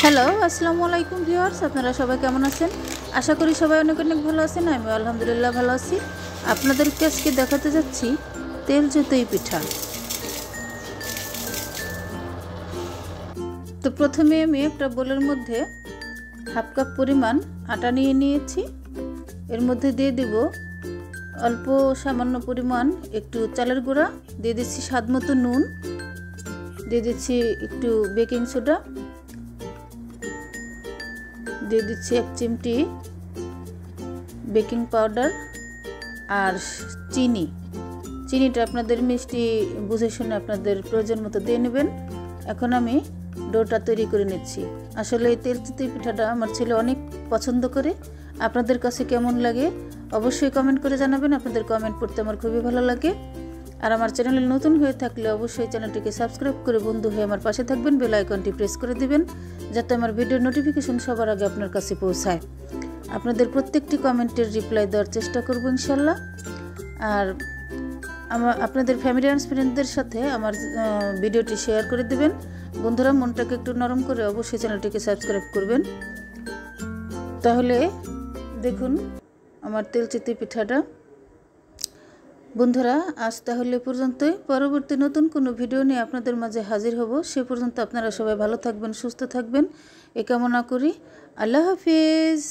Hello, আসসালামু আলাইকুম viewers. আপনারা সবাই কেমন আছেন? আশা করি সবাই অনেক অনেক ভালো আছেন। আমি আলহামদুলিল্লাহ ভালো আছি। আপনাদেরকে আজকে দেখাতে যাচ্ছি তেল চিতই পিঠা। তো প্রথমে আমি একটা বোলের মধ্যে হাফ কাপ পরিমাণ আটা নিয়ে নিয়েছি। এর মধ্যে দিয়ে দেব অল্প সামান্য পরিমাণ একটু চালের গুঁড়া, দিয়ে দিচ্ছি স্বাদ মতো নুন, দিয়ে দিচ্ছি একটু বেকিং সোডা, দিয়ে দিচ্ছি 1 চিমটি বেকিং পাউডার আর চিনিটা আপনাদের মিষ্টি বুঝে শুনে আপনাদের প্রয়োজন মতো দিয়ে নেবেন। এখন আমি ডোটা তৈরি করে নিচ্ছি। আসলে এই তেল চিতই পিঠাটা আমার ছেলে অনেক পছন্দ করে। আপনাদের কাছে কেমন লাগে অবশ্যই কমেন্ট করে জানাবেন। আপনাদের কমেন্ট পড়তে আমার খুবই ভালো লাগে। আর আমার চ্যানেলে নতুন হয়ে থাকলে অবশ্যই চ্যানেলটিকে সাবস্ক্রাইব করে বন্ধু হয়ে আমার পাশে থাকবেন। বেল আইকনটি প্রেস করে দিবেন যাতে আমার ভিডিওর নোটিফিকেশন সবার আগে আপনার কাছে পৌঁছায়। আপনাদের প্রত্যেকটি কমেন্টের রিপ্লাই দেওয়ার চেষ্টা করব ইনশাল্লাহ। আর আপনাদের ফ্যামিলি অ্যান্ড ফ্রেন্ডদের সাথে আমার ভিডিওটি শেয়ার করে দিবেন। বন্ধুরা, মনটাকে একটু নরম করে অবশ্যই চ্যানেলটিকে সাবস্ক্রাইব করবেন। তাহলে দেখুন আমার তেল চিতই পিঠাটা। বন্ধুরা, আজ তাহলে পর্যন্তই। পরবর্তী নতুন কোনো ভিডিও নিয়ে আপনাদের মাঝে হাজির হব। সে পর্যন্ত আপনারা সবাই ভালো থাকবেন, সুস্থ থাকবেন এ কামনা করি। আল্লাহ হাফিজ।